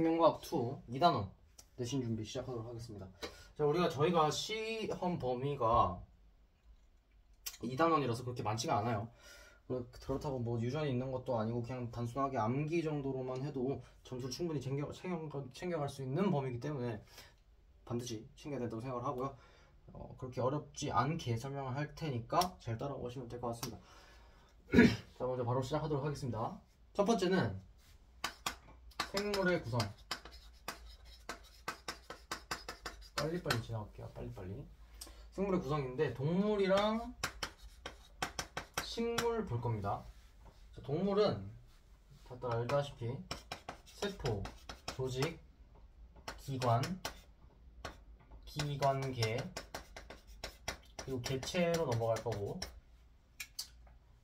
생명과학 2 2단원 내신 준비 시작하도록 하겠습니다. 자, 저희가 시험 범위가 2단원이라서 그렇게 많지가 않아요. 그렇다고 뭐 유전이 있는 것도 아니고 그냥 단순하게 암기 정도로만 해도 점수를 충분히 챙겨갈 수 있는 범위이기 때문에 반드시 챙겨야 된다고 생각을 하고요. 그렇게 어렵지 않게 설명을 할 테니까 잘 따라오시면 될 것 같습니다. 자, 먼저 바로 시작하도록 하겠습니다. 첫 번째는 생물의 구성. 빨리빨리 지나갈게요. 빨리빨리. 생물의 구성인데 동물이랑 식물 볼 겁니다. 자, 동물은 다들 알다시피 세포, 조직, 기관, 기관계, 그리고 개체로 넘어갈 거고,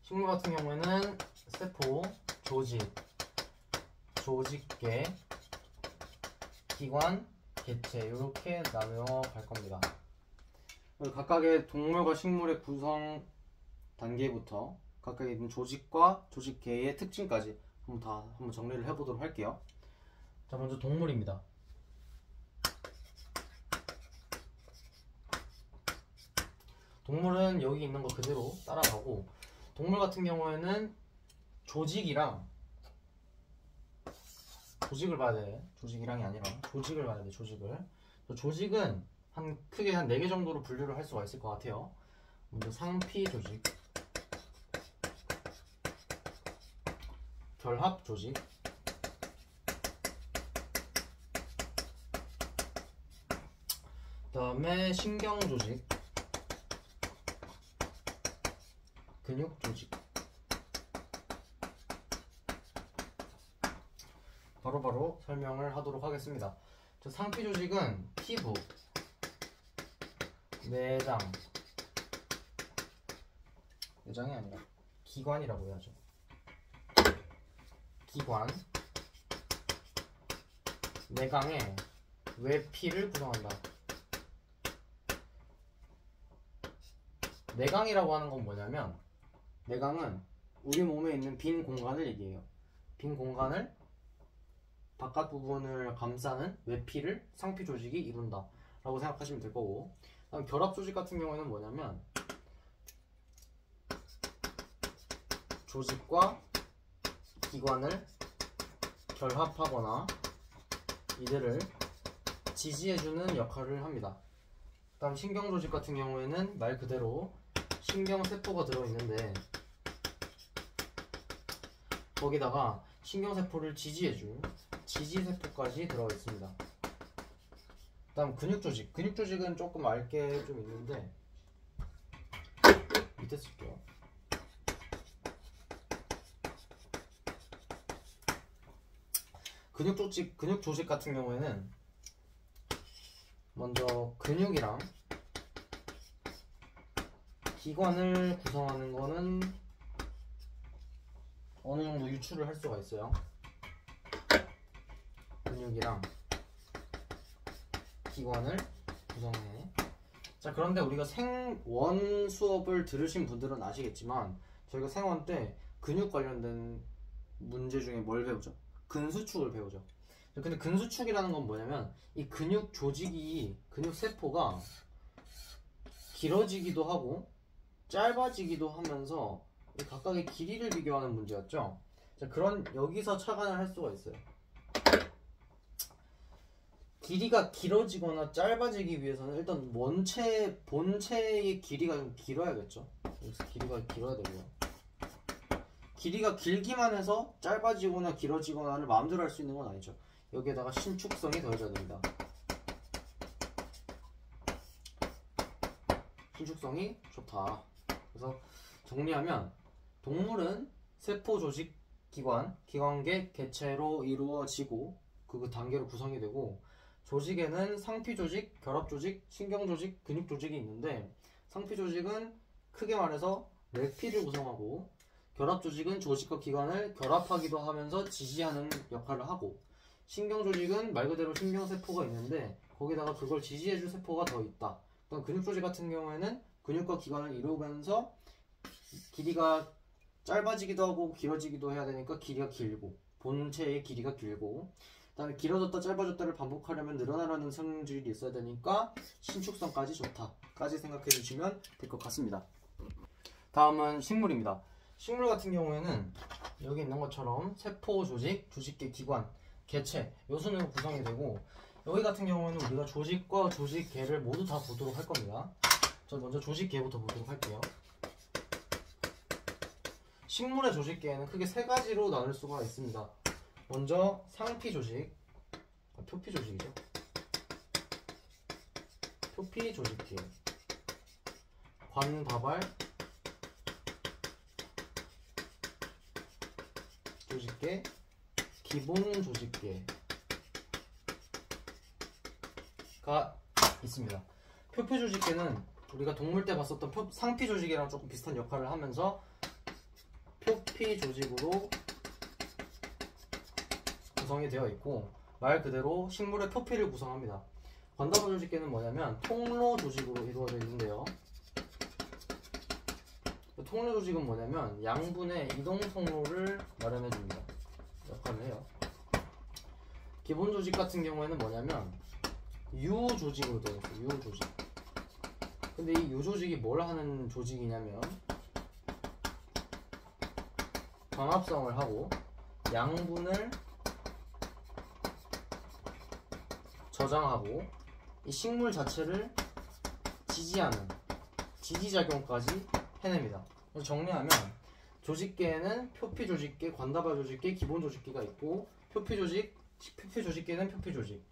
식물 같은 경우에는 세포, 조직, 조직계, 기관, 개체 이렇게 나누어 갈 겁니다. 각각의 동물과 식물의 구성 단계부터 각각에 있는 조직과 조직계의 특징까지 한번 정리를 해보도록 할게요. 자, 먼저 동물입니다. 동물은 여기 있는 거 그대로 따라가고, 동물 같은 경우에는 조직을 봐야 돼. 조직이랑이 아니라 조직을 봐야 돼. 조직은 크게 한 4개 정도로 분류를 할 수가 있을 것 같아요. 먼저 상피 조직, 결합 조직, 그 다음에 신경 조직, 근육 조직. 바로바로 설명을 하도록 하겠습니다. 상피 조직은 피부, 내장이 아니라 기관이라고 해야죠. 기관, 내강의 외피를 구성한다. 내강이라고 하는 건 뭐냐면, 내강은 우리 몸에 있는 빈 공간을 얘기해요. 빈 공간을 바깥 부분을 감싸는 외피를 상피 조직이 이룬다 라고 생각하시면 될 거고, 다음 결합 조직 같은 경우에는 뭐냐면, 조직과 기관을 결합하거나 이들을 지지해주는 역할을 합니다. 다음 신경 조직 같은 경우에는 말 그대로 신경세포가 들어있는데, 거기다가 신경세포를 지지해줄 지지세포까지 들어가 있습니다. 다음 근육조직은 조금 얇게 좀 있는데, 밑에 쓸게요. 근육조직 같은 경우에는 먼저 근육이랑 기관을 구성하는 거는 어느 정도 유추를 할 수가 있어요. 근육이랑 기관을 구성해. 자, 그런데 우리가 생원 수업을 들으신 분들은 아시겠지만, 저희가 생원 때 근육 관련된 문제 중에 뭘 배우죠? 근수축을 배우죠. 근데 근수축이라는 건 뭐냐면, 이 근육 조직이, 근육 세포가 길어지기도 하고 짧아지기도 하면서 각각의 길이를 비교하는 문제였죠. 자, 여기서 착안을 할 수가 있어요. 길이가 길어지거나 짧아지기 위해서는 일단 본체의 길이가 좀 길어야겠죠. 여기서 길이가 길어야 되고요. 길이가 길기만 해서 짧아지거나 길어지거나를 마음대로 할 수 있는 건 아니죠. 여기에다가 신축성이 더해져야 됩니다. 신축성이 좋다. 그래서 정리하면, 동물은 세포, 조직, 기관, 기관계, 개체로 이루어지고 그 단계로 구성이 되고, 조직에는 상피 조직, 결합 조직, 신경 조직, 근육 조직이 있는데, 상피 조직은 크게 말해서 외피를 구성하고, 결합 조직은 조직과 기관을 결합하기도 하면서 지지하는 역할을 하고, 신경 조직은 말 그대로 신경세포가 있는데 거기다가 그걸 지지해줄 세포가 더 있다. 근육 조직 같은 경우에는 근육과 기관을 이루면서 길이가 짧아지기도 하고 길어지기도 해야 되니까 길이가 길고, 본체의 길이가 길고, 그다음에 길어졌다 짧아졌다를 반복하려면 늘어나라는 성질이 있어야 되니까 신축성까지 좋다까지 생각해 주시면 될 것 같습니다. 다음은 식물입니다. 식물 같은 경우에는 여기 있는 것처럼 세포 조직, 조직계 기관, 개체 요 순으로 구성이 되고, 여기 같은 경우에는 우리가 조직과 조직계를 모두 다 보도록 할 겁니다. 저 먼저 조직계부터 보도록 할게요. 식물의 조직계에는 크게 세 가지로 나눌 수가 있습니다. 먼저 상피 조직, 표피 조직이죠. 표피 조직계, 관다발 조직계, 기본 조직계가 있습니다. 표피 조직계는 우리가 동물 때 봤었던 상피 조직이랑 조금 비슷한 역할을 하면서 표피 조직으로 구성이 되어 있고, 말 그대로 식물의 표피를 구성합니다. 관다발 조직계는 뭐냐면 통로 조직으로 이루어져 있는데요. 통로 조직은 뭐냐면 양분의 이동 통로를 마련해 줍니다. 역할을 해요. 기본 조직 같은 경우에는 뭐냐면 유 조직으로 되어 있어요. 유 조직. 근데 이 유 조직이 뭘 하는 조직이냐면 광합성을 하고 양분을 저장하고 이 식물 자체를 지지하는 지지작용까지 해냅니다. 그래서 정리하면 조직계에는 표피 조직계, 관다발 조직계, 기본 조직계가 있고, 표피 조직계는 표피 조직,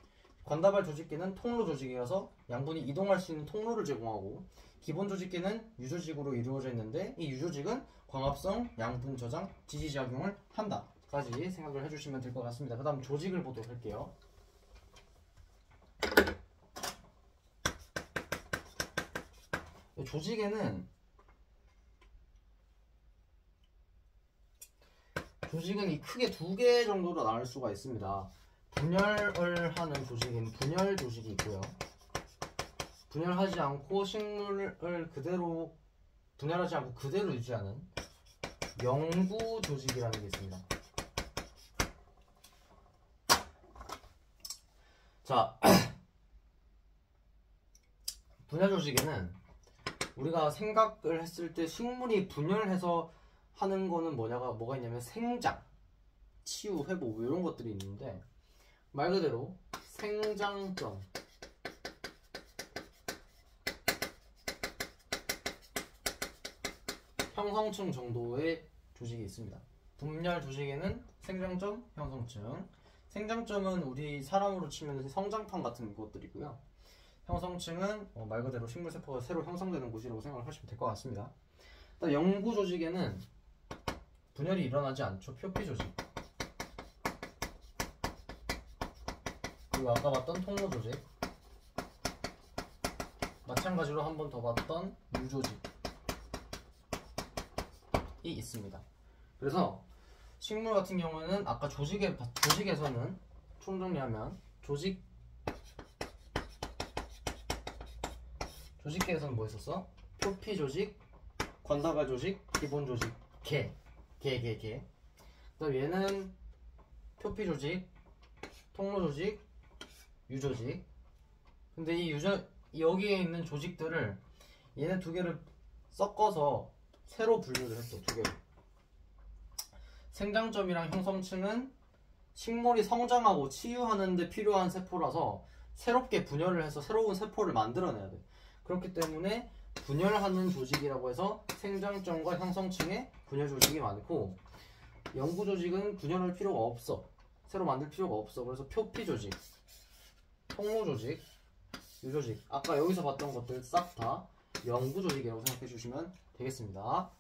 관다발 조직계는 통로 조직이라서 양분이 이동할 수 있는 통로를 제공하고, 기본 조직계는 유조직으로 이루어져 있는데 이 유조직은 광합성, 양분 저장, 지지작용을 한다 까지 생각을 해주시면 될 것 같습니다. 그 다음 조직을 보도록 할게요. 조직은 크게 두 개 정도로 나눌 수가 있습니다. 분열을 하는 조직인 분열 조직이 있고요. 분열하지 않고 식물을 그대로 분열하지 않고 그대로 유지하는 영구 조직이라는 게 있습니다. 자, 분열 조직에는 우리가 생각을 했을 때 식물이 분열해서 하는 거는 뭐가 있냐면 생장, 치유, 회복 이런 것들이 있는데, 말 그대로 생장점, 형성층 정도의 조직이 있습니다. 분열 조직에는 생장점, 형성층. 생장점은 우리 사람으로 치면 성장판 같은 것들이고요. 형성층은 말 그대로 식물 세포가 새로 형성되는 곳이라고 생각을 하시면 될 것 같습니다. 일단 영구 조직에는 분열이 일어나지 않죠. 표피 조직. 그리고 아까 봤던 통로 조직. 마찬가지로 한 번 더 봤던 유조직이 있습니다. 그래서 식물 같은 경우에는 아까 조직에서는 총정리하면 조직계에서는 뭐 있었어? 표피 조직, 관다발 조직, 기본 조직, 개. 그다음 얘는 표피 조직, 통로 조직, 유조직. 근데 여기에 있는 조직들을 얘네 두 개를 섞어서 새로 분류를 했어. 두 개를. 생장점이랑 형성층은 식물이 성장하고 치유하는 데 필요한 세포라서 새롭게 분열을 해서 새로운 세포를 만들어내야 돼. 그렇기 때문에 분열하는 조직이라고 해서 생장점과 형성층에 분열 조직이 많고, 영구 조직은 분열할 필요가 없어. 새로 만들 필요가 없어. 그래서 표피 조직, 통로 조직, 유조직, 아까 여기서 봤던 것들 싹 다 영구 조직이라고 생각해 주시면 되겠습니다.